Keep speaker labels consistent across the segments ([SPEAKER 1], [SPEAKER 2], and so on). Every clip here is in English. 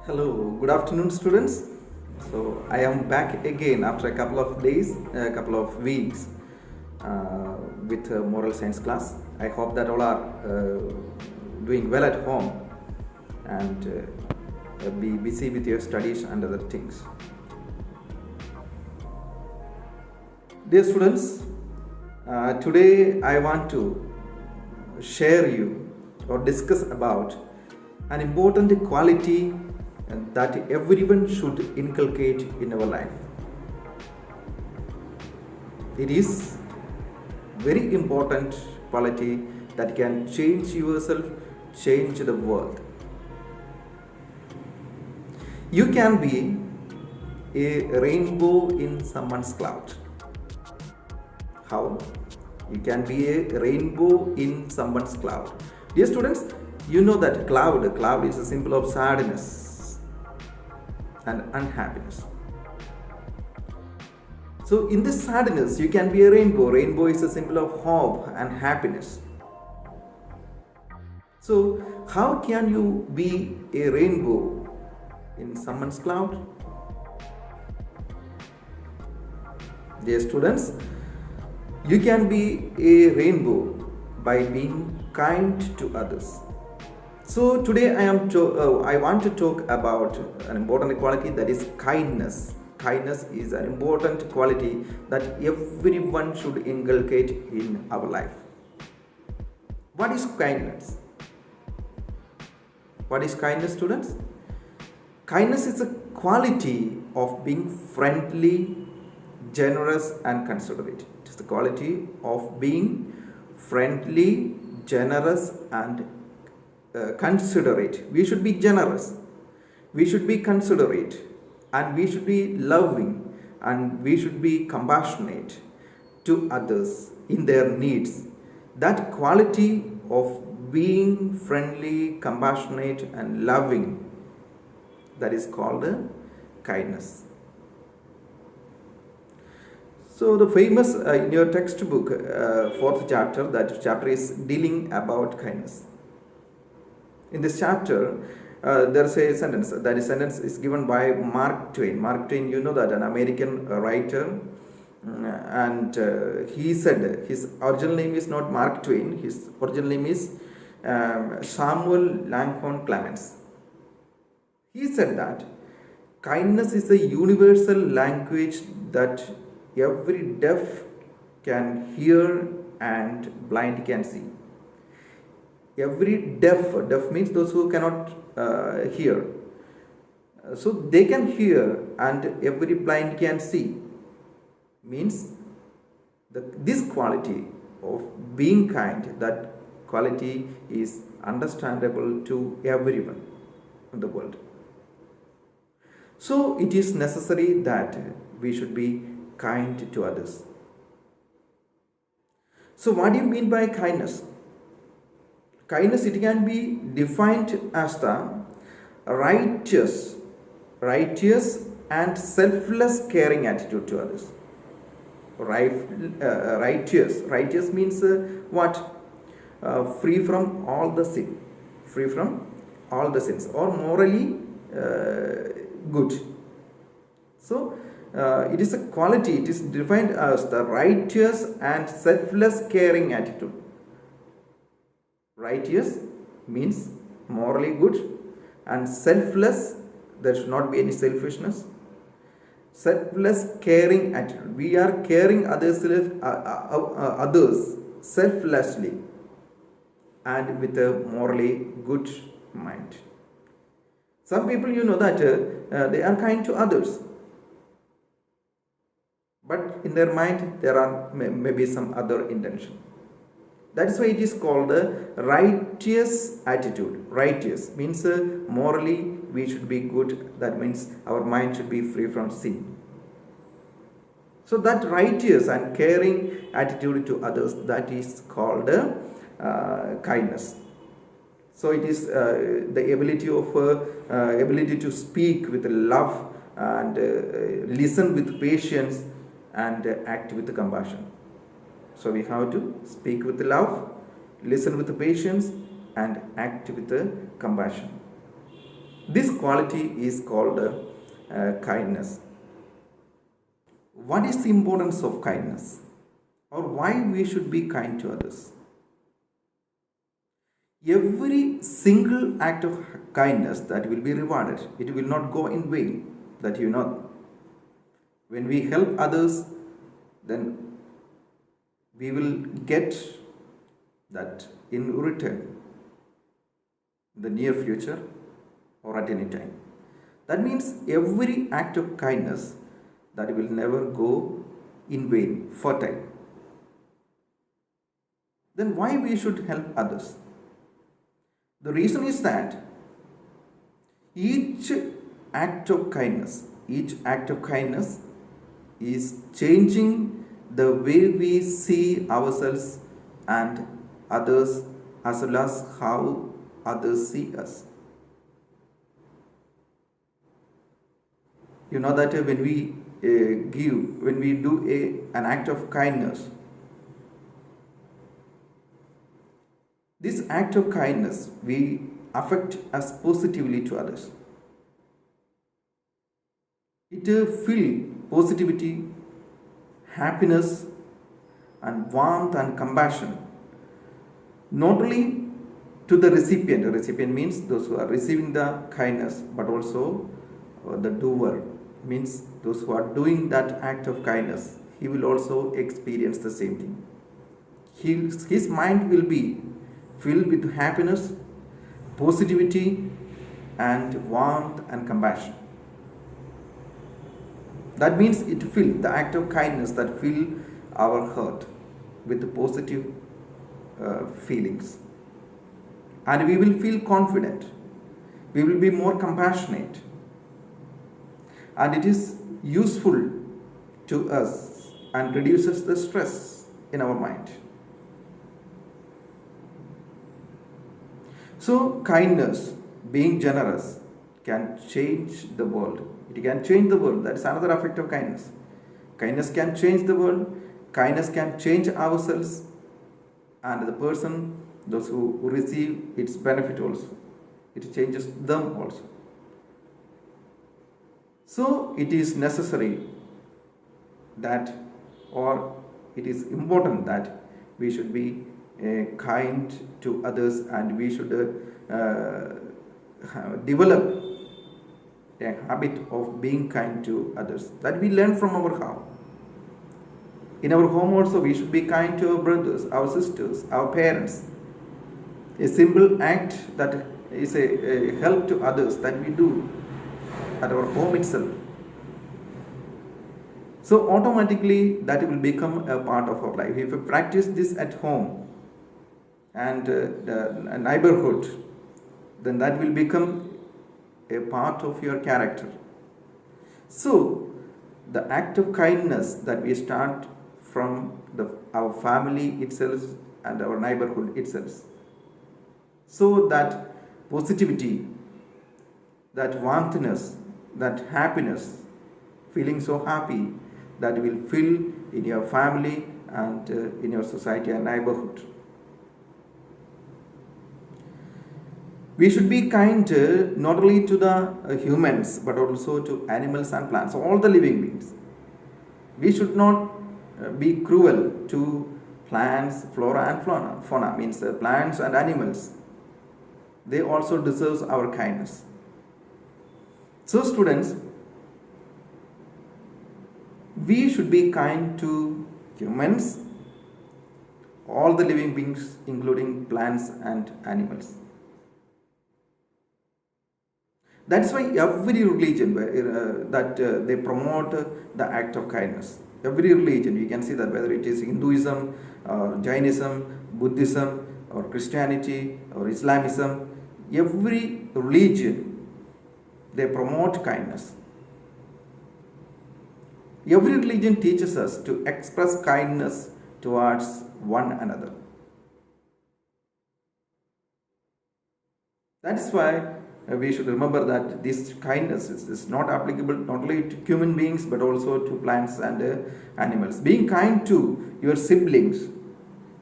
[SPEAKER 1] Hello, good afternoon, students. So, I am back again after a couple of days, a couple of weeks with moral science class. I hope that all are doing well at home and be busy with your studies and other things. Dear students, today I want to share you or discuss about an important quality that everyone should inculcate in our life. It is very important quality that can change yourself, change the world. You can be a rainbow in someone's cloud. How? You can be a rainbow in someone's cloud. Dear students, you know that cloud is a symbol of sadness and unhappiness. So in this sadness, you can be a rainbow. Rainbow is a symbol of hope and happiness. So how can you be a rainbow in someone's cloud? Dear students, you can be a rainbow by being kind to others. So today I want to talk about an important quality, that is kindness. Kindness is an important quality that everyone should inculcate in our life. What is kindness? What is kindness, students? Kindness is a quality of being friendly, generous, and considerate. It is the quality of being friendly, generous, and considerate. We should be generous, we should be considerate, and we should be loving, and we should be compassionate to others in their needs. That quality of being friendly, compassionate, and loving, that is called kindness. So the famous in your textbook, fourth chapter, that chapter is dealing about kindness. In this chapter, there's a sentence. That sentence is given by Mark Twain. Mark Twain, you know that, an American writer, and he said his original name is not Mark Twain. His original name is Samuel Langhorne Clemens. He said that kindness is a universal language that every deaf can hear and blind can see. Every deaf means those who cannot hear, so they can hear, and every blind can see, means this quality of being kind, that quality is understandable to everyone in the world. So it is necessary that we should be kind to others. So what do you mean by kindness? Kindness, it can be defined as the righteous and selfless caring attitude to others. Righteous means what? Free from all the sin, free from all the sins, or morally good. So it is a quality. It is defined as the righteous and selfless caring attitude. Righteous means morally good, and selfless, there should not be any selfishness. Selfless caring attitude. We are caring others selflessly and with a morally good mind. Some people, you know that they are kind to others, but in their mind there are maybe some other intention. That is why it is called a righteous attitude. Righteous means morally we should be good. That means our mind should be free from sin. So that righteous and caring attitude to others, that is called kindness. So it is the ability to speak with love and listen with patience and act with compassion. So we have to speak with love, listen with patience, and act with compassion. This quality is called kindness. What is the importance of kindness, or why we should be kind to others? Every single act of kindness that will be rewarded, it will not go in vain. That you know, when we help others, then we will get that in return in the near future or at any time. That means every act of kindness that will never go in vain, fertile. Then why we should help others? The reason is that each each act of kindness is changing the way we see ourselves and others, as well as how others see us. You know that when we when we do an act of kindness, this act of kindness we affect us positively to others. It fill positivity, happiness, and warmth and compassion, not only to the recipient. The recipient means those who are receiving the kindness, but also the doer, means those who are doing that act of kindness. He will also experience the same thing. His mind will be filled with happiness, positivity, and warmth and compassion. That means it fill the act of kindness that fill our heart with positive feelings, and we will feel confident. We will be more compassionate, and it is useful to us and reduces the stress in our mind. So, kindness, being generous, can change the world. It can change the world. That's another effect of kindness. Kindness can change the world. Kindness can change ourselves and the person, those who receive its benefit also. It changes them also. So, it is necessary that, or it is important that we should be kind to others, and we should develop a habit of being kind to others, that we learn from our home. In our home also we should be kind to our brothers, our sisters, our parents. A simple act that is a help to others that we do at our home itself. So automatically that will become a part of our life. If we practice this at home and the neighborhood, then that will become a part of your character. So the act of kindness that we start from our family itself and our neighborhood itself. So that positivity, that warmthness, that happiness, feeling so happy, that will fill in your family and in your society and neighborhood. We should be kind not only to the humans, but also to animals and plants, all the living beings. We should not be cruel to plants, flora and fauna. Fauna means plants and animals. They also deserve our kindness. So students, we should be kind to humans, all the living beings, including plants and animals. That's why every religion they promote the act of kindness. Every religion, you can see that, whether it is Hinduism, or Jainism, Buddhism, or Christianity, or Islamism, every religion, they promote kindness. Every religion teaches us to express kindness towards one another. That's why we should remember that this kindness is not applicable not only to human beings but also to plants and animals. Being kind to your siblings,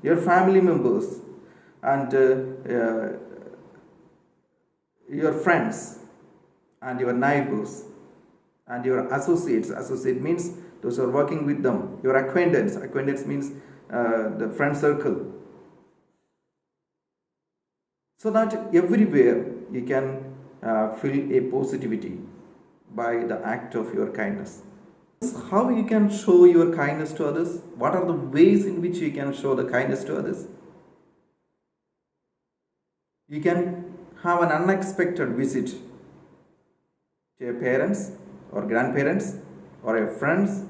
[SPEAKER 1] your family members, and your friends, and your neighbors and your associates. Associate means those who are working with them. Your acquaintance. Acquaintance means the friend circle. So that everywhere you can feel a positivity by the act of your kindness. How you can show your kindness to others? What are the ways in which you can show the kindness to others? You can have an unexpected visit to your parents or grandparents or your friends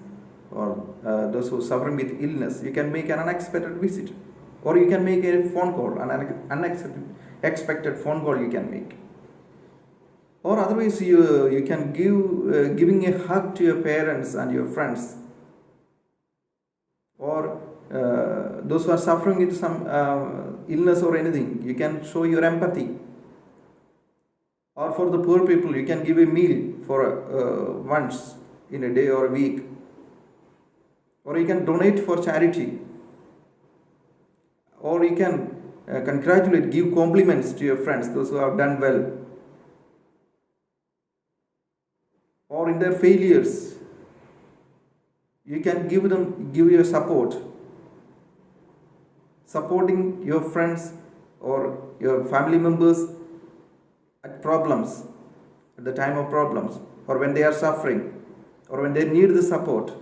[SPEAKER 1] or those who are suffering with illness. You can make an unexpected visit, or you can make a phone call, an unexpected phone call you can make. Or otherwise, you can giving a hug to your parents and your friends, or those who are suffering with some illness or anything. You can show your empathy. Or for the poor people, you can give a meal for once in a day or a week. Or you can donate for charity. Or you can congratulate, give compliments to your friends, those who have done well. Or in their failures, you can give your support. Supporting your friends or your family members at problems, at the time of problems, or when they are suffering, or when they need the support,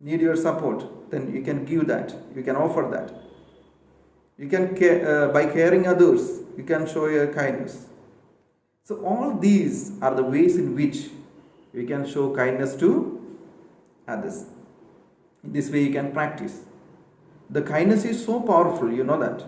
[SPEAKER 1] need your support, then you can give that, you can offer that. You can by caring others, you can show your kindness. So all these are the ways in which you can show kindness to others. In this way you can practice. The kindness is so powerful, you know that.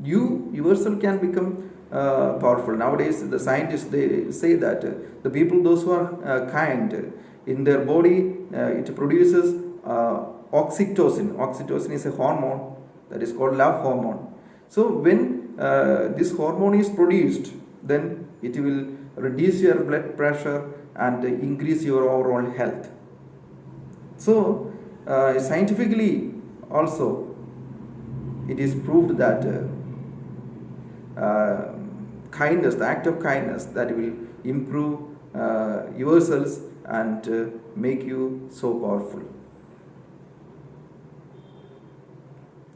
[SPEAKER 1] You yourself can become powerful. Nowadays the scientists, they say that the people, those who are kind, in their body it produces oxytocin. Oxytocin is a hormone that is called love hormone. So when this hormone is produced, then it will reduce your blood pressure and increase your overall health. So scientifically also it is proved that kindness, the act of kindness, that will improve yourselves and make you so powerful.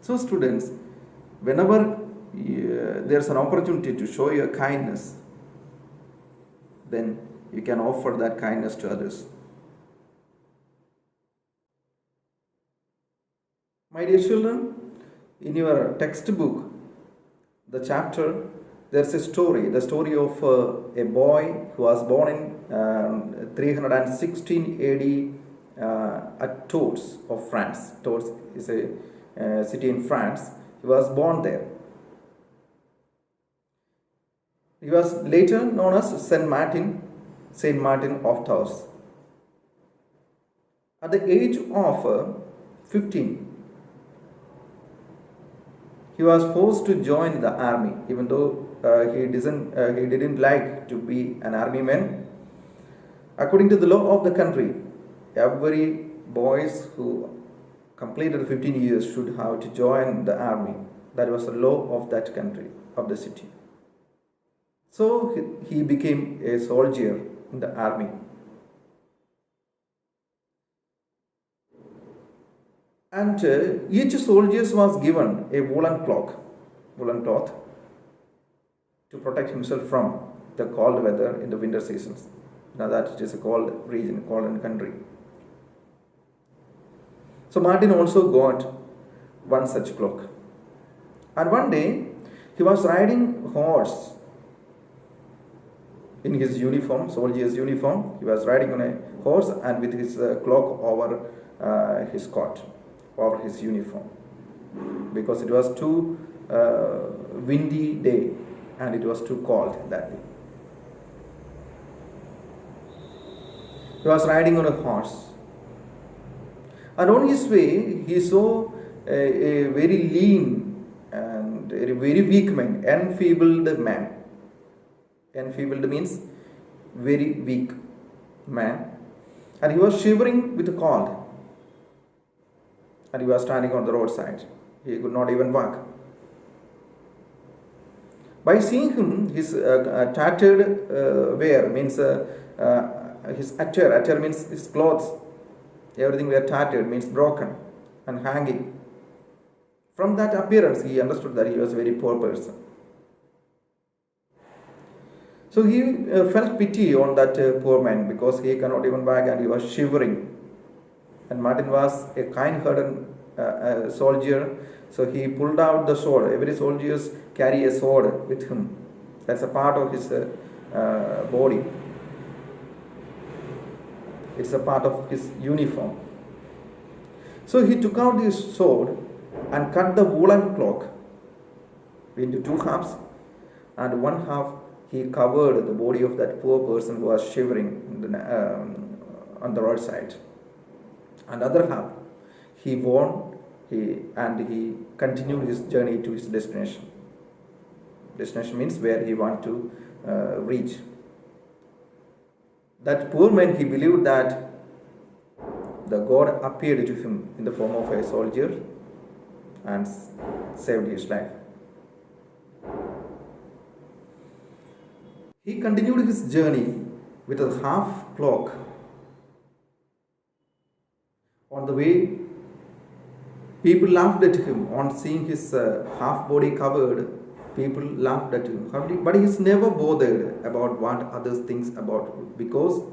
[SPEAKER 1] So students, whenever there's an opportunity to show your kindness, then you can offer that kindness to others. My dear children, in your textbook, the chapter, there's a story, the story of a boy who was born in 316 AD at Tours of France. Tours is a city in France. He was born there. He was later known as Saint Martin of Tours. At the age of 15, he was forced to join the army, even though he didn't like to be an army man. According to the law of the country, every boys who completed 15 years should have to join the army. That was the law of that country, of the city. So he became a soldier in the army. And each soldier was given a woolen cloth to protect himself from the cold weather in the winter seasons. Now that it is a cold region, cold country. So Martin also got one such cloak. And one day he was riding horse in his uniform, soldier's uniform. He was riding on a horse and with his cloak over his coat, over his uniform, because it was too windy day and it was too cold that day. He was riding on a horse, and on his way he saw a very lean and a very weak man, enfeebled man. Enfeebled means very weak man, and he was shivering with the cold, and he was standing on the roadside. He could not even walk. By seeing him, his tattered wear means his attire means his clothes, everything were tattered means broken and hanging. From that appearance, he understood that he was a very poor person. So he felt pity on that poor man because he cannot even walk and he was shivering. And Martin was a kind-hearted soldier, so he pulled out the sword. Every soldier carry a sword with him. That's a part of his body. It's a part of his uniform. So he took out his sword and cut the woolen cloak into two halves, and one half he covered the body of that poor person who was shivering on the roadside. And other half he wore, he continued his journey to his destination. Destination means where he want to reach. That poor man, he believed that the God appeared to him in the form of a soldier and saved his life. He continued his journey with a half cloak. On the way, people laughed at him on seeing his half body covered. People laughed at him, but he's never bothered about what others think about, because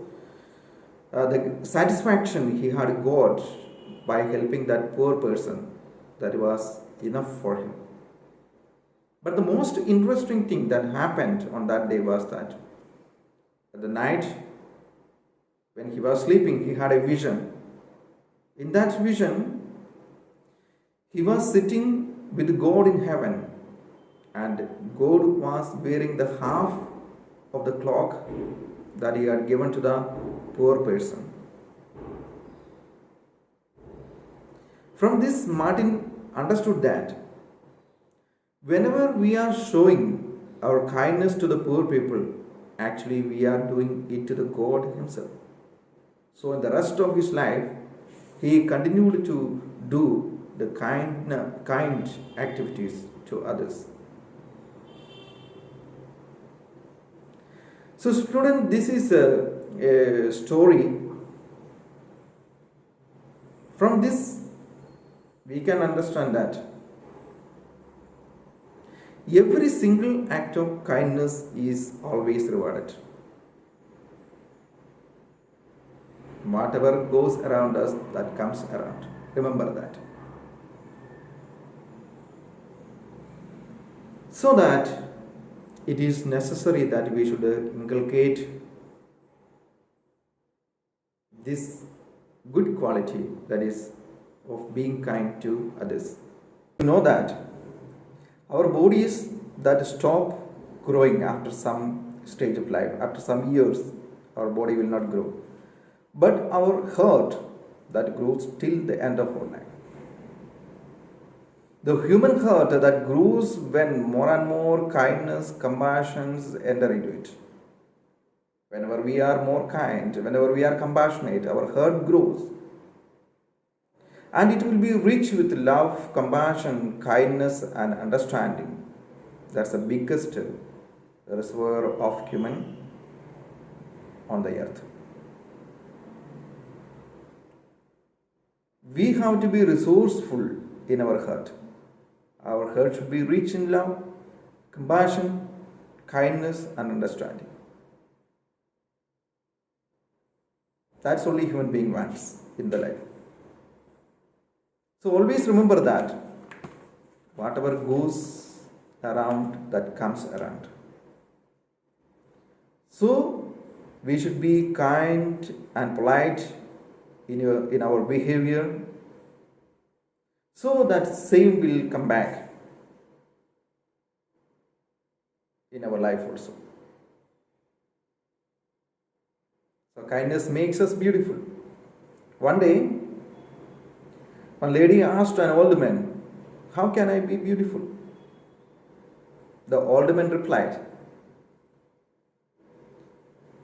[SPEAKER 1] the satisfaction he had got by helping that poor person, that was enough for him. But the most interesting thing that happened on that day was that at the night when he was sleeping, he had a vision. In that vision, he was sitting with God in heaven, and God was wearing the half of the cloak that he had given to the poor person. From this, Martin understood that whenever we are showing our kindness to the poor people, actually we are doing it to the God himself. So in the rest of his life, he continued to do the kind activities to others. So student, this is a story. From this, we can understand that every single act of kindness is always rewarded. Whatever goes around us, that comes around. Remember that. So that it is necessary that we should inculcate this good quality, that is of being kind to others. You know that our bodies that stop growing after some stage of life, after some years, our body will not grow. But our heart that grows till the end of our life. The human heart that grows when more and more kindness, compassions enter into it. Whenever we are more kind, whenever we are compassionate, our heart grows. And it will be rich with love, compassion, kindness, and understanding. That's the biggest reservoir of human on the earth. We have to be resourceful in our heart. Our heart should be rich in love, compassion, kindness, and understanding. That's only human being wants in the life. So always remember that whatever goes around, that comes around. So we should be kind and polite in our behavior, so that same will come back in our life also. So kindness makes us beautiful. One day, one lady asked an old man, "How can I be beautiful?" The old man replied,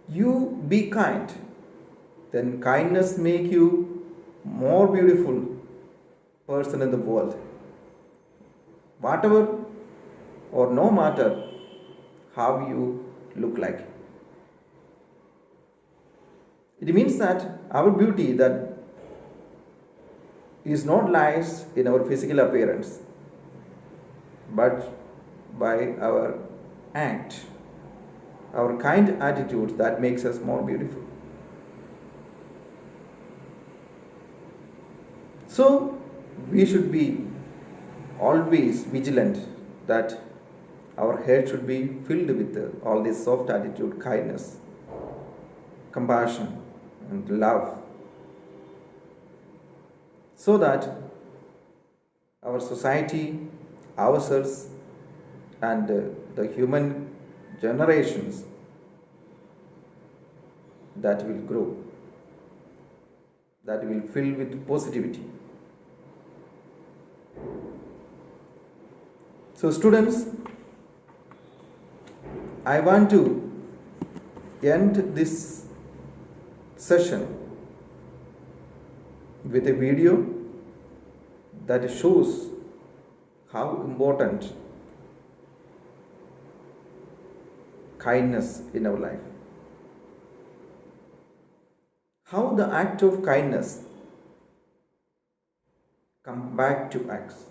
[SPEAKER 1] "You be kind, then kindness make you more beautiful person in the world. Whatever or no matter how you look like. It means that our beauty that is not lies in our physical appearance, but by our act, our kind attitude that makes us more beautiful. So we should be always vigilant that our head should be filled with all this soft attitude, kindness, compassion, and love, so that our society, ourselves, and the human generations that will grow, that will fill with positivity. So, students, I want to end this session with a video that shows how important kindness in our life. How the act of kindness come back to us.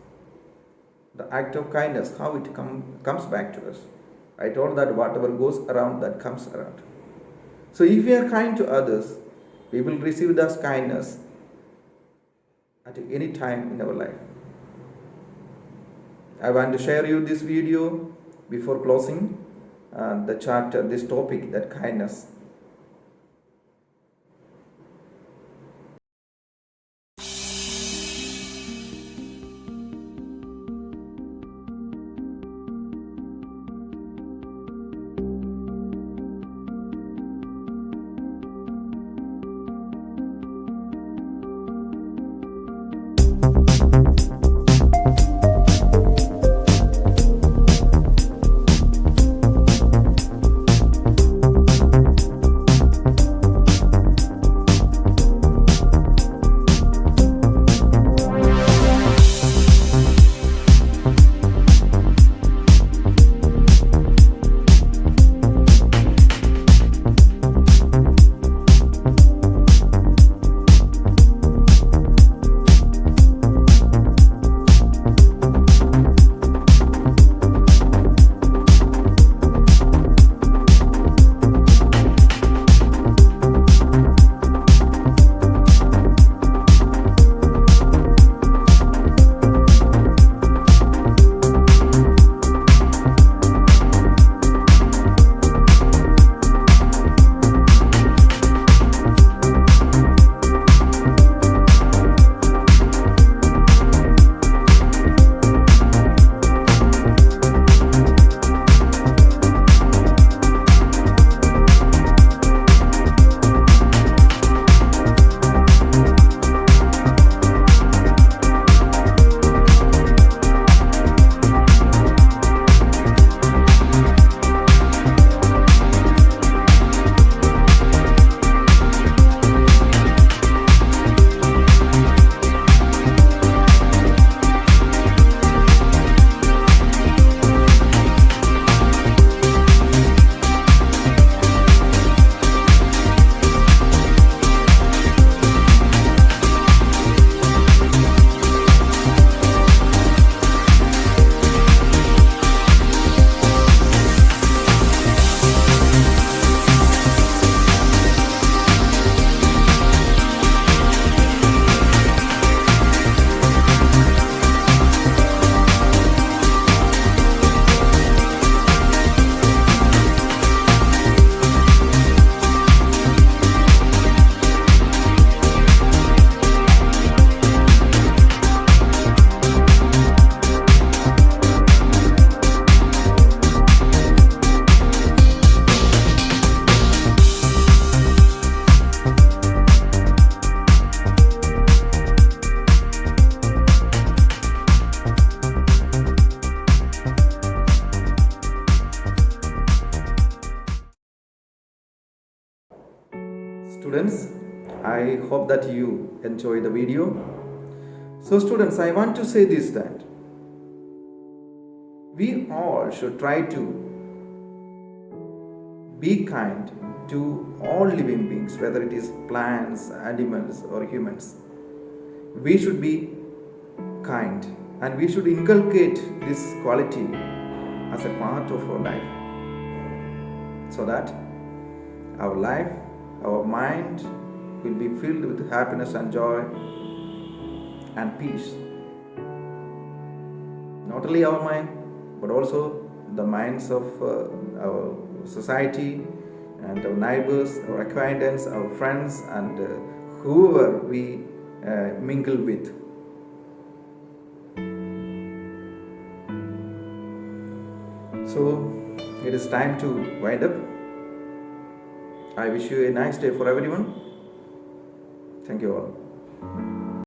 [SPEAKER 1] The act of kindness, how it comes back to us. I told that whatever goes around, that comes around. So if we are kind to others, we will receive this kindness at any time in our life. I want to share you this video before closing the chapter, this topic, that kindness. Students, I hope that you enjoy the video. So students, I want to say this, that we all should try to be kind to all living beings, whether it is plants, animals, or humans. We should be kind, and we should inculcate this quality as a part of our life, so that our life, our mind will be filled with happiness and joy and peace. Not only our mind, but also the minds of our society and our neighbors, our acquaintance, our friends, and whoever we mingle with. So it is time to wind up. I wish you a nice day for everyone. Thank you all.